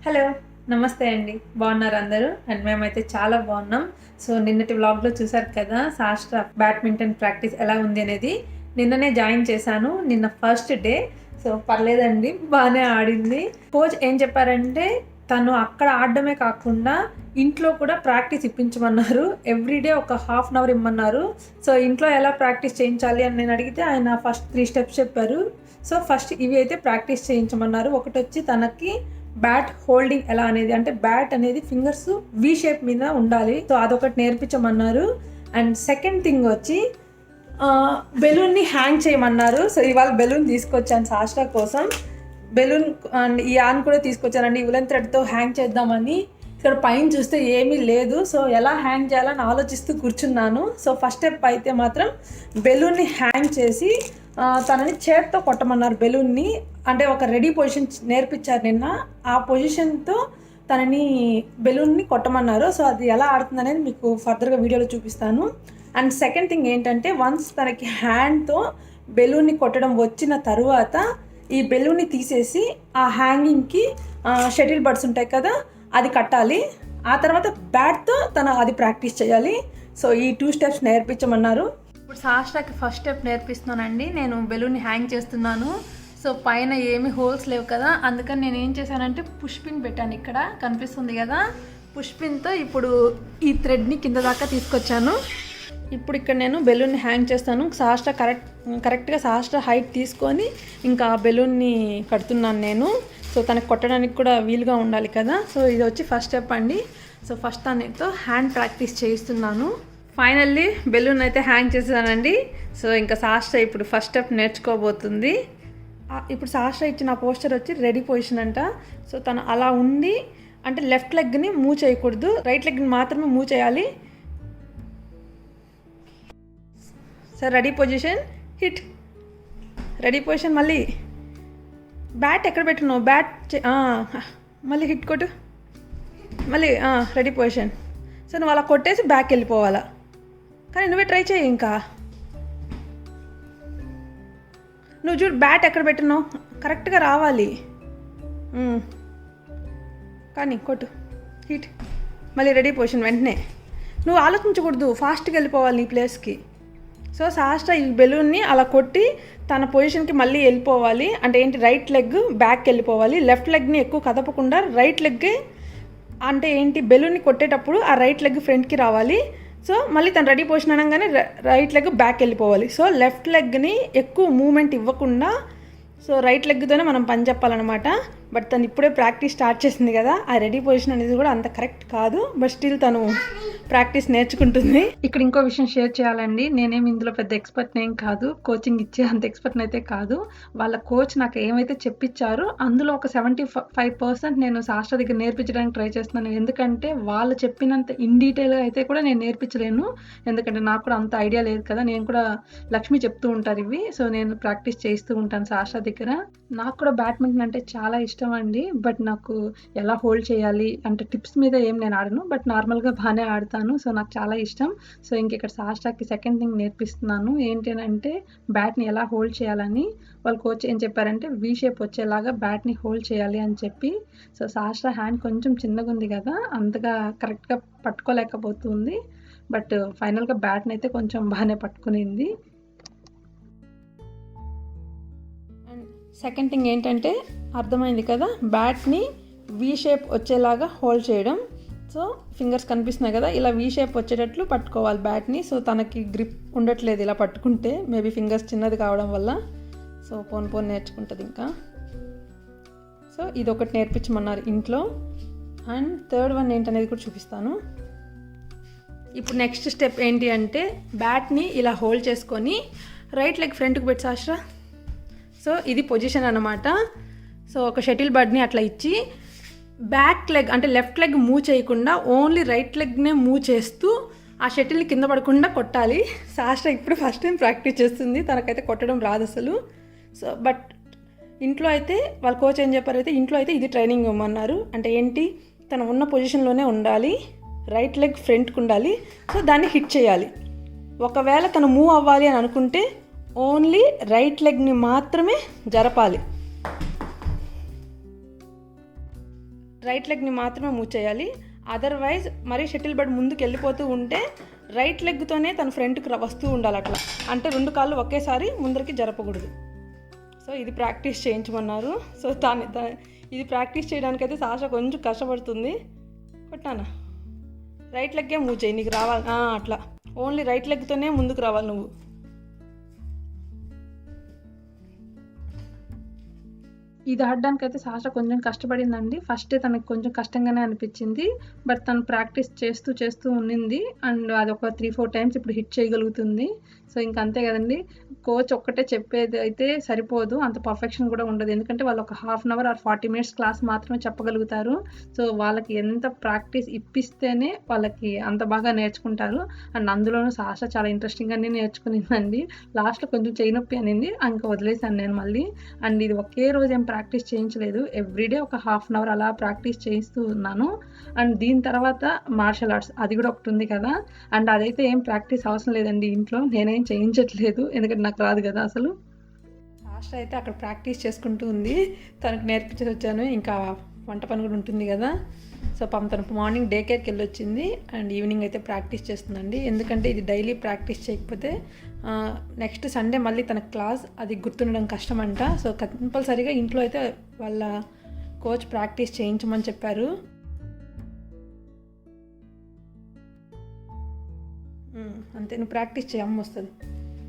Hello! నమస్తే అండి. బాగున్నారా అందరూ? అండ్ మేమైతే చాలా బాగున్నాం. సో, నిన్నటి వ్లాగ్‌లో చూసారు కదా! సాష్ట్ర బ్యాడ్మింటన్ ప్రాక్టీస్ ఎలా ఉంది అనేది. నిన్ననే జాయిన్ చేశాను. నిన్న ఫస్ట్ డే. సో, పర్లేదండి. బానే ఆడింది. కోచ్ ఏం చెప్పారంటే, తను అక్కడ ఆడడమే కాకుండా ఇంట్లో కూడా ప్రాక్టీస్ ఇప్పించమన్నారు. ఎవ్రీడే ఒక హాఫ్ అన్ అవర్ ఇమ్మన్నారు. సో, ఇంట్లో ఎలా ప్రాక్టీస్ చేయించాలి అని నేను అడిగితే ఆయన ఫస్ట్ 3 స్టెప్స్ చెప్పారు. సో, ఫస్ట్ ఇవి అయితే ప్రాక్టీస్ చేయించమన్నారు. ఒకటొచ్చి తనకి బ్యాట్ హోల్డింగ్ ఎలా అనేది, అంటే బ్యాట్ అనేది ఫింగర్స్ వి షేప్ మీద ఉండాలి. సో అదొకటి నేర్పించమన్నారు. అండ్ సెకండ్ థింగ్ వచ్చి బెలూన్ని హ్యాంగ్ చేయమన్నారు. సో ఇవాళ బెలూన్ తీసుకొచ్చాను సాష్ట్ర కోసం. బెలూన్ అండ్ ఈ యాన్ కూడా తీసుకొచ్చానండి. ఉలెన్ థ్రెడ్తో హ్యాంగ్ చేద్దామని. ఇక్కడ పైన చూస్తే ఏమీ లేదు. సో ఎలా హ్యాంగ్ చేయాలని ఆలోచిస్తూ కూర్చున్నాను. సో ఫస్ట్ స్టెప్ అయితే మాత్రం బెలూన్ని హ్యాంగ్ చేసి తనని చేత్తో కొట్టమన్నారు బెలూన్ని. అంటే ఒక రెడీ పొజిషన్ నేర్పించారు నిన్న. ఆ పొజిషన్తో తనని బెలూన్ని కొట్టమన్నారు. సో అది ఎలా ఆడుతుంది అనేది మీకు ఫర్దర్గా వీడియోలో చూపిస్తాను. అండ్ సెకండ్ థింగ్ ఏంటంటే, వన్స్ తనకి హ్యాండ్తో బెలూన్ని కొట్టడం వచ్చిన తరువాత ఈ బెలూన్ని తీసేసి ఆ హ్యాంగింగ్కి షటిల్ బర్డ్స్ ఉంటాయి కదా, అది కట్టాలి. ఆ తర్వాత బ్యాట్తో తను అది ప్రాక్టీస్ చేయాలి. సో ఈ 2 స్టెప్స్ నేర్పించమన్నారు. ఇప్పుడు సాష్ట్రకి ఫస్ట్ స్టెప్ నేర్పిస్తున్నానండి. నేను బెలూన్ని హ్యాంగ్ చేస్తున్నాను. సో పైన ఏమి హోల్స్ లేవు కదా, అందుకని నేను ఏం చేశానంటే పుష్పిన్ పెట్టాను. ఇక్కడ కనిపిస్తుంది కదా, పుష్పిన్తో ఇప్పుడు ఈ థ్రెడ్ని కింద దాకా తీసుకొచ్చాను. ఇప్పుడు ఇక్కడ నేను బెలూన్ని హ్యాంగ్ చేస్తాను. సాష్ట్ర కరెక్ట్గా సాష్ట్ర హైట్ తీసుకొని ఇంకా బెలూన్ని కడుతున్నాను నేను. సో తనకు కొట్టడానికి కూడా వీలుగా ఉండాలి కదా. సో ఇది వచ్చి ఫస్ట్ స్టెప్ అండి. సో ఫస్ట్ తనతో హ్యాండ్ ప్రాక్టీస్ చేయిస్తున్నాను. ఫైనల్లీ బెలూన్ అయితే హ్యాంగ్ చేసానండి. సో ఇంకా సాష్ట్ర ఇప్పుడు ఫస్ట్ స్టెప్ నేర్చుకోబోతుంది. ఇప్పుడు సాష్ట్ర ఇచ్చిన పోస్టర్ వచ్చి రెడీ పొజిషన్ అంట. సో తను అలా ఉండి, అంటే లెఫ్ట్ లెగ్ని మూవ్ చేయకూడదు, రైట్ లెగ్ని మాత్రమే మూవ్ చేయాలి. So ready position, hit. Ready position, మళ్ళీ బ్యాట్ ఎక్కడ పెట్టున్నావు, బ్యాట్ మళ్ళీ హిట్ కొట్టు, మళ్ళీ రెడీ పొజిషన్. సో నువ్వు అలా కొట్టేసి బ్యాక్ వెళ్ళిపోవాలా, కానీ నువ్వే ట్రై చేయి. ఇంకా నువ్వు చూడు బ్యాట్ ఎక్కడ పెట్టినావు, కరెక్ట్గా రావాలి. కానీ కొట్టు, హిట్, మళ్ళీ రెడీ పొజిషన్. వెంటనే నువ్వు ఆలోచించకూడదు, ఫాస్ట్గా వెళ్ళిపోవాలి నీ ప్లేస్కి. సో సాష్ట్ర ఈ బెలూన్ని అలా కొట్టి తన పొజిషన్కి మళ్ళీ వెళ్ళిపోవాలి. అంటే ఏంటి, రైట్ లెగ్ బ్యాక్ వెళ్ళిపోవాలి. లెఫ్ట్ లెగ్ని ఎక్కువ కదపకుండా రైట్ లెగ్గే, అంటే ఏంటి, బెలూన్ని కొట్టేటప్పుడు ఆ రైట్ లెగ్ ఫ్రంట్కి రావాలి. సో మళ్ళీ తను రెడీ పొజిషన్ అనగానే రైట్ లెగ్ బ్యాక్ వెళ్ళిపోవాలి. సో లెఫ్ట్ లెగ్ని ఎక్కువ మూమెంట్ ఇవ్వకుండా, సో రైట్ లెగ్తోనే మనం పని చెప్పాలన్నమాట. బట్ తను ఇప్పుడే ప్రాక్టీస్ స్టార్ట్ చేసింది కదా, ఆ రెడీ పొజిషన్ అనేది కూడా అంత కరెక్ట్ కాదు. బట్ స్టిల్ తను ప్రాక్టీస్ నేర్చుకుంటుంది. ఇక్కడ ఇంకో విషయం షేర్ చేయాలండి. నేనేమి ఇందులో పెద్ద ఎక్స్పర్ట్ ఏం కాదు, కోచింగ్ ఇచ్చే అంత ఎక్స్పర్ట్ అయితే కాదు. వాళ్ళ కోచ్ నాకు ఏమైతే చెప్పించారో అందులో ఒక 75% నేను సాష్ట్ర దగ్గర నేర్పించడానికి ట్రై చేస్తున్నాను. ఎందుకంటే వాళ్ళు చెప్పినంత ఇన్ డీటెయిల్గా అయితే కూడా నేను నేర్పించలేను. ఎందుకంటే నాకు కూడా అంత ఐడియా లేదు కదా. నేను కూడా లక్ష్మి చెప్తూ ఉంటారు ఇవి. సో నేను ప్రాక్టీస్ చేస్తూ ఉంటాను సాష్ట్ర దగ్గర. నాకు కూడా బ్యాడ్మింటన్ అంటే చాలా ఇష్టం అండి. బట్ నాకు ఎలా హోల్డ్ చేయాలి అంటే టిప్స్ మీద ఏం నేను ఆడను, బట్ నార్మల్గా బాగానే ఆడతాను. సో నాకు చాలా ఇష్టం. సో ఇంక ఇక్కడ సాష్ట్రకి సెకండ్ థింగ్ నేర్పిస్తున్నాను. ఏంటి అంటే బ్యాట్ని ఎలా హోల్డ్ చేయాలని. వాళ్ళ కోచ్ ఏం చెప్పారంటే వి షేప్ వచ్చేలాగా బ్యాట్ని హోల్డ్ చేయాలి అని చెప్పి. సో సాష్ట్ర హ్యాండ్ కొంచెం చిన్నగా ఉంది కదా, అంతగా కరెక్ట్గా పట్టుకోలేకపోతుంది. బట్ ఫైనల్గా బ్యాట్ని అయితే కొంచెం బాగానే పట్టుకునింది. సెకండ్ థింగ్ ఏంటంటే, అర్థమైంది కదా, బ్యాట్ని వి షేప్ వచ్చేలాగా హోల్డ్ చేయడం. సో ఫింగర్స్ కనిపిస్తున్నాయి కదా, ఇలా వి షేప్ వచ్చేటట్లు పట్టుకోవాలి బ్యాట్ని. సో తనకి గ్రిప్ ఉండట్లేదు ఇలా పట్టుకుంటే, మేబీ ఫింగర్స్ చిన్నది కావడం వల్ల. సో పోన్ నేర్చుకుంటుంది ఇంకా. సో ఇది ఒకటి నేర్పించమన్నారు ఇంట్లో. అండ్ థర్డ్ వన్ ఏంటనేది కూడా చూపిస్తాను. ఇప్పుడు నెక్స్ట్ స్టెప్ ఏంటి అంటే, బ్యాట్ని ఇలా హోల్డ్ చేసుకొని రైట్ లెగ్ ఫ్రంట్కి పెట్టి సాష్ట్ర. సో ఇది పొజిషన్ అన్నమాట. సో ఒక షటిల్ బర్డ్ని అట్లా ఇచ్చి బ్యాక్ లెగ్ అంటే లెఫ్ట్ లెగ్ మూవ్ చేయకుండా ఓన్లీ రైట్ లెగ్నే మూవ్ చేస్తూ ఆ షటిల్ని కింద పడకుండా కొట్టాలి. సాష్ట్ర ఇప్పుడు ఫస్ట్ టైం ప్రాక్టీస్ చేస్తుంది, తనకైతే కొట్టడం రాదు అసలు. సో బట్ ఇంట్లో అయితే వాళ్ళ కోచ్ ఏం చెప్పారైతే, ఇంట్లో అయితే ఇది ట్రైనింగ్ ఇవ్వమన్నారు. అంటే ఏంటి, తను ఉన్న పొజిషన్లోనే ఉండాలి, రైట్ లెగ్ ఫ్రంట్కి ఉండాలి. సో దాన్ని హిట్ చేయాలి. ఒకవేళ తను మూవ్ అవ్వాలి అని అనుకుంటే ఓన్లీ రైట్ లెగ్ని మాత్రమే జరపాలి. రైట్ లెగ్ని మాత్రమే మూవ్ చేయాలి. అదర్వైజ్ మరీ షటిల్ బెడ్ ముందుకు వెళ్ళిపోతూ ఉంటే రైట్ లెగ్తోనే తన ఫ్రంట్కి వస్తూ ఉండాలి. అట్లా అంటే 2 కాళ్ళు ఒకేసారి ముందరికి జరపకూడదు. సో ఇది ప్రాక్టీస్ చేయించమన్నారు. సో ఇది ప్రాక్టీస్ చేయడానికైతే సాషా కొంచెం కష్టపడుతుంది. కొట్టానా రైట్ లెగ్గే మూవ్ చేయి, నీకు రావాలి. అట్లా ఓన్లీ రైట్ లెగ్తోనే ముందుకు రావాలి నువ్వు. ఇది ఆడడానికి అయితే సాషా కొంచెం కష్టపడిందండి. ఫస్ట్ తనకు కొంచెం కష్టంగానే అనిపించింది. బట్ తను ప్రాక్టీస్ చేస్తూ ఉండింది. అండ్ అది ఒక 3-4 టైమ్స్ ఇప్పుడు హిట్ చేయగలుగుతుంది. సో ఇంక అంతే కదండి. కోచ్ ఒక్కటే చెప్పేది అయితే సరిపోదు, అంత పర్ఫెక్షన్ కూడా ఉండదు. ఎందుకంటే వాళ్ళు ఒక 1/2 అవర్ ఆర్ 40 మినిట్స్ క్లాస్ మాత్రమే చెప్పగలుగుతారు. సో వాళ్ళకి ఎంత ప్రాక్టీస్ ఇప్పిస్తేనే వాళ్ళకి అంత బాగా నేర్చుకుంటారు. అండ్ అందులోనూ సాషా చాలా ఇంట్రెస్టింగ్గానే నేర్చుకునిందండి. లాస్ట్లో కొంచెం చెయ్యి నొప్పి అనింది, ఇంకా వదిలేశాను నేను మళ్ళీ. అండ్ ఇది ఒకే రోజు ఏం ప్రాక్టీస్ చేయించలేదు, ఎవ్రీడే ఒక 1/2 అవర్ అలా ప్రాక్టీస్ చేయిస్తూ ఉన్నాను. అండ్ దీని తర్వాత మార్షల్ ఆర్ట్స్ అది కూడా ఒకటి ఉంది కదా. అండ్ అదైతే ఏం ప్రాక్టీస్ అవసరం లేదండి, ఇంట్లో నేనేం చేయించట్లేదు, ఎందుకంటే నాకు రాదు కదా అసలు. లాస్ట్ అయితే అక్కడ ప్రాక్టీస్ చేసుకుంటూ ఉంది, తనకు నేర్పించేసి వచ్చాను. ఇంకా వంట పని కూడా ఉంటుంది కదా. సో తను మార్నింగ్ డే కేర్కి వెళ్ళి వచ్చింది అండ్ ఈవినింగ్ అయితే ప్రాక్టీస్ చేస్తుందండి. ఎందుకంటే ఇది డైలీ ప్రాక్టీస్ చేయకపోతే నెక్స్ట్ సండే మళ్ళీ తన క్లాస్ అది గుర్తుండడం కష్టమంట. సో కంపల్సరీగా ఇంట్లో అయితే వాళ్ళ కోచ్ ప్రాక్టీస్ చేయించమని చెప్పారు. అంతే, నువ్వు ప్రాక్టీస్ చేయి, అమ్మ వస్తుంది.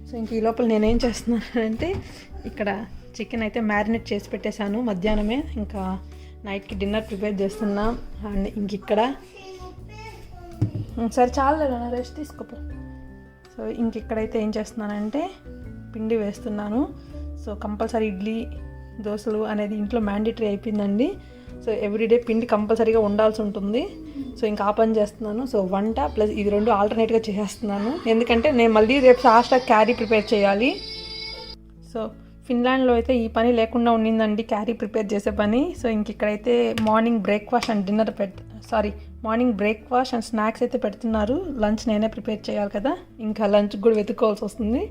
సో ఇంక ఈ లోపల నేనేం చేస్తున్నానంటే ఇక్కడ చికెన్ అయితే మ్యారినేట్ చేసి పెట్టేశాను మధ్యాహ్నమే. ఇంకా నైట్కి డిన్నర్ ప్రిపేర్ చేస్తున్నా. అండ్ ఇంక ఇక్కడ సరే చాలు రెస్ట్ తీసుకోపో. సో ఇంక ఇక్కడైతే ఏం చేస్తున్నానంటే పిండి వేస్తున్నాను. సో కంపల్సరీ ఇడ్లీ దోశలు అనేది ఇంట్లో మ్యాండేటరీ అయిపోయిందండి. సో ఎవ్రీడే పిండి కంపల్సరీగా ఉండాల్సి ఉంటుంది. సో ఇంకా ఆ పని చేస్తున్నాను. సో వంట ప్లస్ ఇది 2 ఆల్టర్నేట్గా చేసేస్తున్నాను, ఎందుకంటే నేను మళ్ళీ రేపు సాస్టా క్యారీ ప్రిపేర్ చేయాలి. సో ఫిన్లాండ్లో అయితే ఈ పని లేకుండా ఉండిందండి, క్యారీ ప్రిపేర్ చేసే పని. సో ఇంక ఇక్కడైతే morning breakfast and dinner morning breakfast and snacks అయితే పెడుతున్నారు. లంచ్ నేనే ప్రిపేర్ చేయాలి కదా, ఇంకా లంచ్కి కూడా వెతుక్కోవాల్సి వస్తుంది.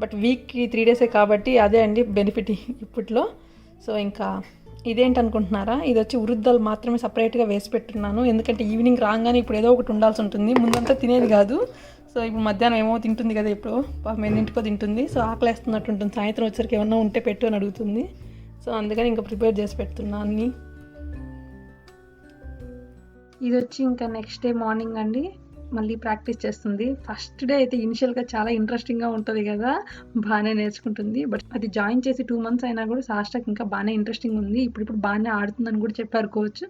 బట్ వీక్కి 3 డేసే కాబట్టి అదే అండి బెనిఫిట్ ఇప్పట్లో. సో ఇంకా ఇదేంటి అనుకుంటున్నారా, ఇది వచ్చి ఉరుద్దలు మాత్రమే సపరేట్గా వేసి పెట్టున్నాను. ఎందుకంటే ఈవినింగ్ రాగానే ఇప్పుడు ఏదో ఒకటి ఉండాల్సి ఉంటుంది, ముందంతా తినేది కాదు. సో ఇప్పుడు మధ్యాహ్నం ఏమో తింటుంది కదా, ఇప్పుడు ఎన్నింటికో తింటుంది. సో ఆకలేస్తున్నట్టు ఉంటుంది, సాయంత్రం వచ్చరికి ఏమన్నా ఉంటే పెట్టు అని అడుగుతుంది. సో అందుకని ఇంకా ప్రిపేర్ చేసి పెడుతున్నా అన్నీ. ఇది వచ్చి ఇంకా నెక్స్ట్ డే మార్నింగ్ అండి, మళ్ళీ ప్రాక్టీస్ చేస్తుంది. ఫస్ట్ డే అయితే ఇనిషియల్గా చాలా ఇంట్రెస్టింగ్గా ఉంటుంది కదా, బాగానే నేర్చుకుంటుంది. బట్ అది జాయిన్ చేసి 2 మంత్స్ అయినా కూడా సాస్టాకి ఇంకా బాగానే ఇంట్రెస్టింగ్ ఉంది. ఇప్పుడు బాగానే ఆడుతుందని కూడా చెప్పారు కోచ్.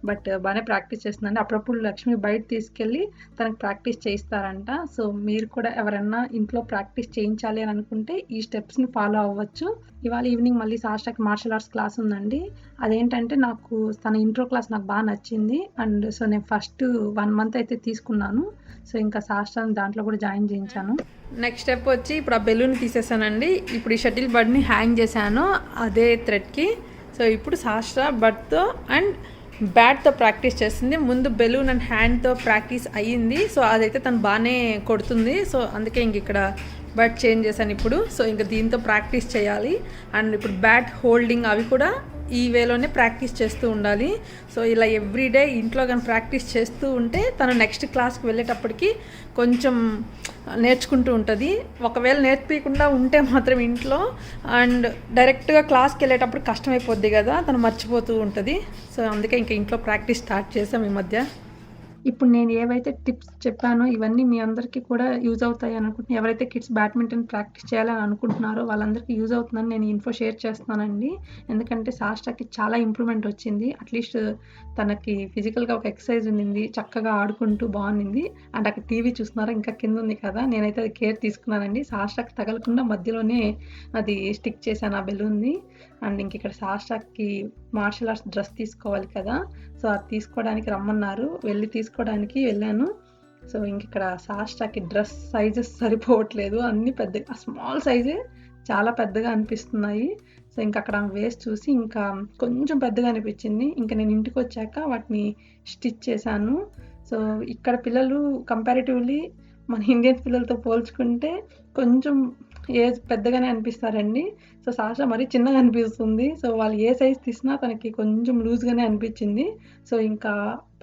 బట్ బాగానే ప్రాక్టీస్ చేస్తుందండి. అప్పుడప్పుడు లక్ష్మి బయట తీసుకెళ్ళి తనకు ప్రాక్టీస్ చేయిస్తారంట. సో మీరు కూడా ఎవరన్నా ఇంట్లో ప్రాక్టీస్ చేయించాలి అని అనుకుంటే ఈ స్టెప్స్ని ఫాలో అవ్వచ్చు. ఇవాళ ఈవినింగ్ మళ్ళీ సాస్టాకి మార్షల్ ఆర్ట్స్ క్లాస్ ఉందండి. అదేంటంటే నాకు తన ఇంట్రో క్లాస్ నాకు బాగా నచ్చింది. అండ్ సో నేను ఫస్ట్ 1 మంత్ అయితే తీసుకున్నాను. సో ఇంకా సాస్టాని దాంట్లో కూడా జాయిన్ చేయించాను. నెక్స్ట్ స్టెప్ వచ్చి ఇప్పుడు ఆ బెలూన్ తీసేసానండి. ఇప్పుడు ఈ షటిల్ బర్డ్ని హ్యాంగ్ చేశాను అదే థ్రెడ్కి. సో ఇప్పుడు సాస్టా బర్డ్తో అండ్ బ్యాట్తో ప్రాక్టీస్ చేస్తుంది. ముందు బెలూన్ అండ్ హ్యాండ్తో ప్రాక్టీస్ అయ్యింది. సో అదైతే తను బాగానే కొడుతుంది. సో అందుకే ఇంక ఇక్కడ బ్యాట్ చేంజ్ చేశాను ఇప్పుడు. సో ఇంకా దీంతో ప్రాక్టీస్ చేయాలి. అండ్ ఇప్పుడు బ్యాట్ హోల్డింగ్ అవి కూడా ఈ వేలోనే ప్రాక్టీస్ చేస్తూ ఉండాలి. సో ఇలా ఎవ్రీడే ఇంట్లో కానీ ప్రాక్టీస్ చేస్తూ ఉంటే తను నెక్స్ట్ క్లాస్కి వెళ్ళేటప్పటికి కొంచెం నేర్చుకుంటూ ఉంటుంది. ఒకవేళ నేర్పించకుండా ఉంటే మాత్రం ఇంట్లో అండ్ డైరెక్ట్గా క్లాస్కి వెళ్ళేటప్పుడు కష్టమైపోద్ది కదా, తను మర్చిపోతూ ఉంటుంది. సో అందుకే ఇంకా ఇంట్లో ప్రాక్టీస్ స్టార్ట్ చేసాం ఈ మధ్య. ఇప్పుడు నేను ఏవైతే టిప్స్ చెప్పానో ఇవన్నీ మీ అందరికీ కూడా యూజ్ అవుతాయి అనుకుంటున్నాను. ఎవరైతే కిడ్స్ బ్యాడ్మింటన్ ప్రాక్టీస్ చేయాలని అనుకుంటున్నారో వాళ్ళందరికీ యూజ్ అవుతుందని నేను ఇన్ఫో షేర్ చేస్తున్నానండి. ఎందుకంటే సాస్టాకి చాలా ఇంప్రూవ్మెంట్ వచ్చింది. అట్లీస్ట్ తనకి ఫిజికల్గా ఒక ఎక్సర్సైజ్ ఉండింది, చక్కగా ఆడుకుంటూ బాగుంది. అండ్ అక్కడ టీవీ చూస్తున్నారా, ఇంకా కింద ఉంది కదా, నేనైతే అది కేర్ తీసుకున్నానండి. సాస్టాకి తగలకుండా మధ్యలోనే అది స్టిక్ చేశాను ఆ బెలూన్ని. అండ్ ఇంక ఇక్కడ సాస్టాకి మార్షల్ ఆర్ట్స్ డ్రెస్ తీసుకోవాలి కదా, సో అది తీసుకోవడానికి రమ్మన్నారు, తీసుకోవడానికి వెళ్ళాను. సో ఇంక ఇక్కడ సాస్టాకి డ్రెస్ సైజెస్ సరిపోవట్లేదు, అన్నీ పెద్దగా స్మాల్ సైజే చాలా పెద్దగా అనిపిస్తున్నాయి. సో ఇంకా అక్కడ వేసి చూసి ఇంకా కొంచెం పెద్దగా అనిపించింది. ఇంకా నేను ఇంటికి వచ్చాక వాటిని స్టిచ్ చేశాను. సో ఇక్కడ పిల్లలు కంపారిటివ్లీ మన ఇండియన్ పిల్లలతో పోల్చుకుంటే కొంచెం ఏజ్ పెద్దగానే అనిపిస్తారండి. సో, సాషా మరీ చిన్నగా అనిపిస్తుంది. సో, వాళ్ళు ఏ సైజ్ తీసినా తనకి కొంచెం లూజ్‌గానే అనిపిచ్చింది. సో, ఇంకా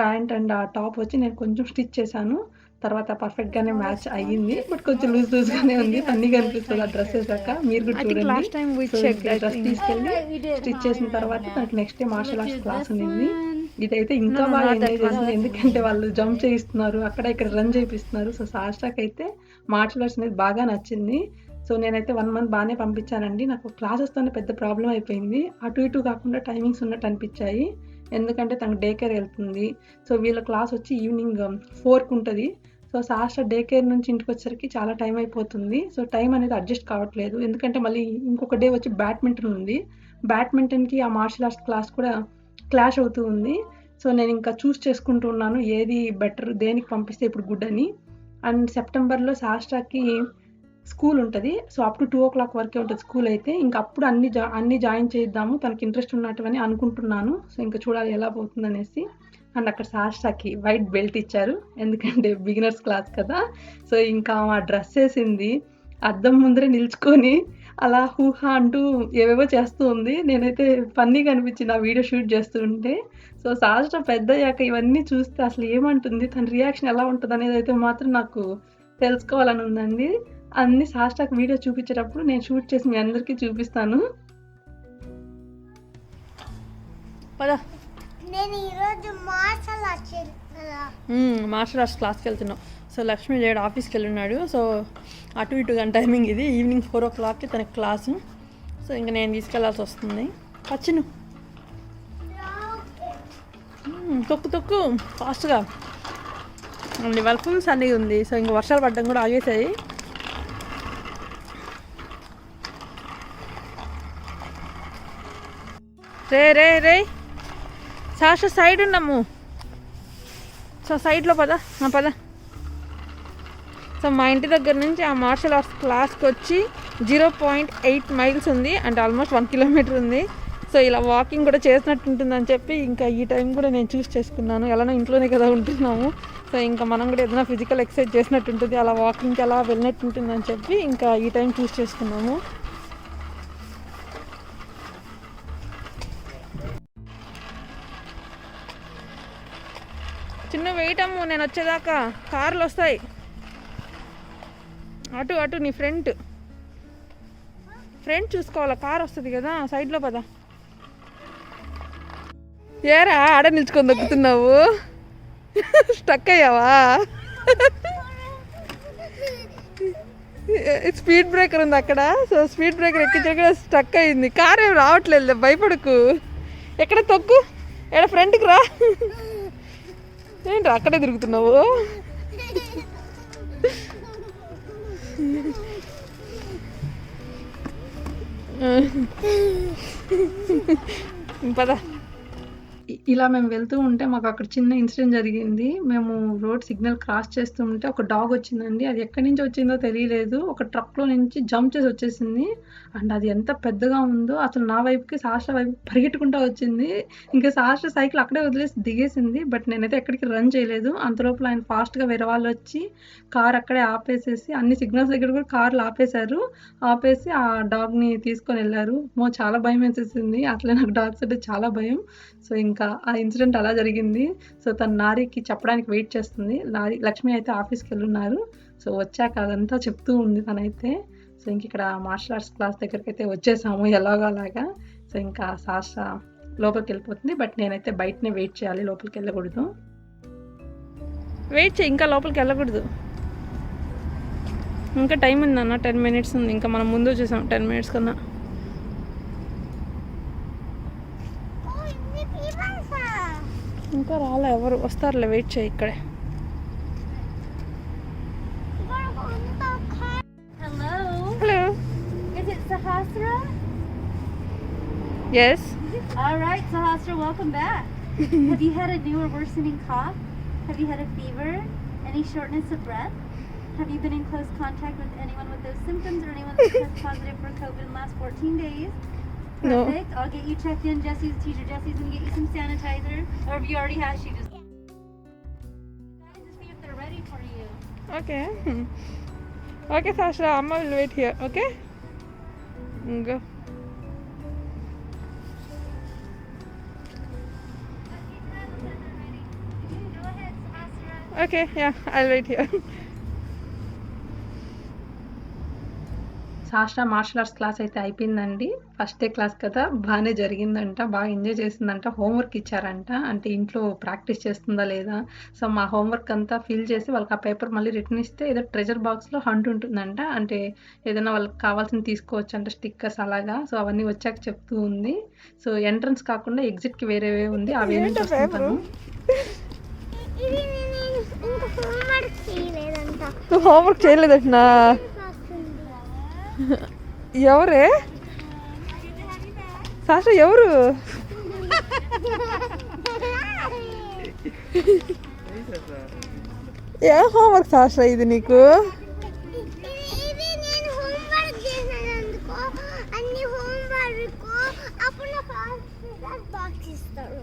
ప్యాంట్ అండ్ ఆ టాప్ వచ్చి నేను కొంచెం స్టిచ్ చేశాను. తర్వాత పర్ఫెక్ట్‌గానే మ్యాచ్ అయ్యింది. బట్ కొంచెం లూజ్‌గానే ఉంది. ఫన్నీగా అనిపిస్తది ఆ డ్రెస్ ఏసాక. మీరు కూడా I think చూడండి. last time we so, checked, ఇంక ఈ I డ్రెస్ think. తీసుకెళ్ళి Alright, we did. Stitch No, చేసిన I తర్వాత remember తనకి now. Next day martial Which arts is class this ఉండింది. one? ఇదైతే ఇంకా No, బాగా not that ఎంజాయ్ one. చేసింది. ఎందుకంటే వాళ్ళు జంప్ చేయిస్తున్నారు. అక్కడ ఇక్కడ రన్ చేపిస్తున్నారు. సో, సాష్టాకైతే మార్షల్ ఆర్ట్స్ అనేది బాగా నచ్చింది. సో, నేనైతే 1 మంత్ బానే పంపించానండి. నాకు క్లాసెస్‌తోనే పెద్ద ప్రాబ్లమ్ అయిపోయింది. అటు ఇటు కాకుండా టైమింగ్స్ ఉన్నట్టు అనిపిచ్చాయి. ఎందుకంటే తను డే కేర్ ఎళ్తుంది. సో, వీళ్ళ క్లాస్ వచ్చి ఈవినింగ్ 4కి ఉంటది. సో, సాషా డే కేర్ నుంచి ఇంటికొచ్చేసరికి చాలా టైం అయిపోతుంది. సో, టైం అనేది అడ్జస్ట్ కావట్లేదు. ఎందుకంటే మళ్ళీ ఇంకొక డే వచ్చి బ్యాడ్మింటన్ ఉంది. బ్యాడ్మింటన్‌కి ఆ మార్షల్ ఆర్ట్స్ క్లాస్ కూడా క్లాష్ అవుతూ ఉంది. సో, నేనింకా చేసుకుంటూ ఉన్నాను. ఏది బెటర్, దేనికి పంపిస్తే ఇప్పుడు గుడ్ అని. అండ్ సెప్టెంబర్‌లో సాష్టాకి స్కూల్ ఉంటది. సో, అప్ టు 2:00 వరకే ఉంటది స్కూల్ అయితే. ఇంక అప్పుడు అన్నీ జాయిన్ చేయిద్దాము. తనకి ఇంట్రెస్ట్ ఉన్నటివని అనుకుంటున్నాను. సో, ఇంక చూడాలి ఎలా పోతుందనేసి. అండ్ అక్కడ సాష్టాకి వైట్ బెల్ట్ ఇచ్చారు. ఎందుకంటే బిగినర్స్ క్లాస్ కదా! సో, ఇంకా ఆమె ఆ డ్రెస్ ఏసింది. అద్దం ముందరే నిల్చుకొని అలా హూహా అంటూ ఏవేవో చేస్తూ ఉంది. నేనైతే ఫన్నీగా అనిపించింది ఆ వీడియో షూట్ చేస్తూ ఉంటే. సో, సాష్ట పెద్దయ్యాక ఇవన్నీ చూస్తే అసలు ఏమంటుంది? తన రియాక్షన్ ఎలా ఉంటదనేదైతే మాత్రం నాకు తెలుసుకోవాలని ఉందండి. అన్నీ సాష్టాకి వీడియో చూపించేటప్పుడు నేను షూట్ చేసి మీ అందరికీ చూపిస్తాను. పద. నేను ఈరోజు మార్షల్ ఆర్ట్స్ కదా. మార్షల్ ఆర్ట్స్ క్లాస్కి వెళ్తున్నాం. సో లక్ష్మీ లేడు, ఆఫీస్కి వెళ్ళున్నాడు. సో అటు ఇటు గంట టైమింగ్ ఇది. ఈవినింగ్ 4:00కి తనకి క్లాసు. సో ఇంకా నేను తీసుకెళ్లాల్సి వస్తుంది. పచ్చిను తొక్కు ఫాస్ట్గా. ఇవాళ ఫుల్ సన్నీ ఉంది. సో ఇంకా వర్షాలు పడడం కూడా ఆగేసాయి. రే రే రే సాష సైడ్ ఉన్నాము. సో సైడ్లో పద పద. సో మా ఇంటి దగ్గర నుంచి ఆ మార్షల్ ఆర్ట్స్ క్లాస్కి వచ్చి 0.8 మైల్స్ ఉంది. అంటే ఆల్మోస్ట్ 1 కిలోమీటర్ ఉంది. సో ఇలా వాకింగ్ కూడా చేసినట్టు ఉంటుందని చెప్పి ఇంకా ఈ టైం కూడా నేను చేసుకున్నాను. ఎలానో ఇంట్లోనే కదా ఉంటున్నాము. సో ఇంకా మనం కూడా ఏదైనా ఫిజికల్ ఎక్సర్సైజ్ చేసినట్టు ఉంటుంది, అలా వాకింగ్కి అలా వెళ్ళినట్టు ఉంటుందని చెప్పి ఇంకా ఈ టైం చేసుకున్నాము. చిన్న వెయిట్ అమ్ము, నేను వచ్చేదాకా కార్లు వస్తాయి. అటు అటు నీ ఫ్రంట్ చూసుకోవాలా, కార్ వస్తుంది కదా. సైడ్లో పద. ఏరా ఆడ నిల్చుకొని దొక్కుతున్నావు? స్టక్ అయ్యావా? స్పీడ్ బ్రేకర్ ఉంది అక్కడ. సో స్పీడ్ బ్రేకర్ ఎక్కించాక స్టక్ అయింది. కార్ ఏం రావట్లేదు, భయపడకు. ఎక్కడ తొక్కు, ఎక్కడ ఫ్రంట్కి రా. ఏంటి అక్కడే తిరుగుతున్నావు? పద. ఇలా మేము వెళ్తూ ఉంటే మాకు అక్కడ చిన్న ఇన్సిడెంట్ జరిగింది. మేము రోడ్ సిగ్నల్ క్రాస్ చేస్తూ ఉంటే ఒక డాగ్ వచ్చిందండి. అది ఎక్కడి నుంచి వచ్చిందో తెలియలేదు. ఒక ట్రక్‌లో నుంచి జంప్ చేసి వచ్చేసింది. అండ్ అది ఎంత పెద్దగా ఉందో అసలు నా వైపుకి, సాషా వైపుకి పరిగెట్టుకుంటూ వచ్చింది. ఇంకా సాషా సైకిల్ అక్కడే వదిలేసి దిగేసింది. బట్ నేనైతే ఎక్కడికి రన్ చేయలేదు. అంతలోపల ఆయన ఫాస్ట్‌గా వేరే వాళ్ళు వచ్చి కార్ అక్కడే ఆపేసేసి అన్ని సిగ్నల్స్ దగ్గర కూడా కార్లు ఆపేశారు. ఆపేసి ఆ డాగ్‌ని తీసుకొని వెళ్లారు. చాలా భయం వేసేసింది. అట్లే నాకు డాగ్స్ అంటే చాలా భయం. సో ఇంకా ఆ ఇన్సిడెంట్ అలా జరిగింది. సో తను నారికి చెప్పడానికి వెయిట్ చేస్తుంది. లక్ష్మి అయితే ఆఫీస్కి వెళ్ళున్నారు. సో వచ్చాక అదంతా చెప్తూ ఉంది తనైతే. సో ఇంక ఇక్కడ మార్షల్ ఆర్ట్స్ క్లాస్ దగ్గరికి అయితే వచ్చేసాము ఎలాగో అలాగా. సో ఇంకా సాషా లోపలికి వెళ్ళిపోతుంది. బట్ నేనైతే బయటనే వెయిట్ చేయాలి, లోపలికి వెళ్ళకూడదు. వెయిట్ చేయి, ఇంకా లోపలికి వెళ్ళకూడదు. ఇంకా టైం ఉందన్న, 10 మినిట్స్ ఉంది. ఇంకా మనం ముందు వచ్చేసాం 10 మినిట్స్ కన్నా. ఇంకా రాలే ఎవరు, వస్తారులే, వెయిట్ చేయి ఇక్కడే. Hello. Hello. Is it Sahasra? Yes. All right, Sahasra, welcome back. Have you had a new or worsening cough? Have you had a fever? Any shortness of breath? Have you been in close contact with anyone with those symptoms or anyone that's tested positive for COVID in the last 14 days? No. Perfect. I'll get you checked in. Teacher Jessie's gonna get you some sanitizer. Or if you already have, she just. Guys, just see if they're ready for you. Okay. Okay Sahasra, అమ్మ will wait here. Okay go. Go ahead, Sahasra. Okay yeah, I will wait here. Sahasra martial arts class అయితే అయిపోయిందండి. First day class కదా, బాగానే జరిగిందంట, బాగా enjoy చేసిందంట. Homework ఇచ్చారంట, అంటే ఇంట్లో ప్రాక్టీస్ చేస్తుందా లేదా. సో మా హోంవర్క్ అంతా ఫిల్ చేసి వాళ్ళకి ఆ పేపర్ మళ్ళీ రిటర్న్ ఇస్తే ఏదో ట్రెజర్ బాక్స్లో హంట్ ఉంటుందంట, అంటే ఏదైనా వాళ్ళకి కావాల్సింది తీసుకోవచ్చు అంటే స్టిక్కర్స్ అలాగా. సో అవన్నీ వచ్చాక చెప్తూ ఉంది. సో ఎంట్రన్స్ కాకుండా ఎగ్జిట్కి వేరేవే ఉంది, అవి ఏమేమి చూస్తుంటాను. ఇది నేను ఇంకా హోంవర్క్ చేయలేదంట. నువ్వు హోంవర్క్ చేయలేదట్నా? ఎవరే సాష్రా, ఎవరు? ఏ హోంవర్క్ సాష్రా ఇది నీకు? ఇది నేను హోంవర్క్ చేసినందుకు అన్ని హోంవర్క్ అప్పుడు నా ఫాదర్ బాక్స్ ఇస్తారు.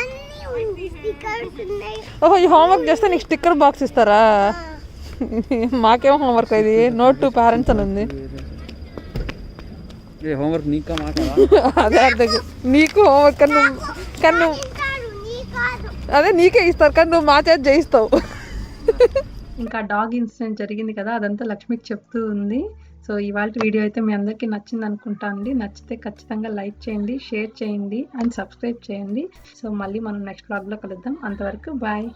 అన్ని ఉంది, స్టిక్కర్స్ ఉన్నాయి. ఓహో, ఈ హోంవర్క్ చేస్తే నీకు స్టిక్కర్ బాక్స్ ఇస్తారా? మాకేం హోంవర్క్ ఇది, నోట్ టు పేరెంట్స్ అని ఉంది. హోంవర్క్ నీకా మాకా? అదే అర్థం, నీకు హోంవర్క్ కానీ నువ్వు ఇస్తారు, నీ కాదు. అదే నీకే ఇస్తారు కానీ నువ్వు మా చేత చేయిస్తావు. ఇంకా డాగ్ ఇన్సిడెంట్ జరిగింది కదా, అదంతా లక్ష్మికి చెప్తూ ఉంది. సో ఇవాళ వీడియో అయితే మీ అందరికీ నచ్చింది అనుకుంటా అండి. నచ్చితే ఖచ్చితంగా లైక్ చేయండి, షేర్ చేయండి అండ్ సబ్స్క్రైబ్ చేయండి. సో మళ్ళీ మనం నెక్స్ట్ వ్లాగ్లో కలుద్దాం. అంతవరకు బాయ్.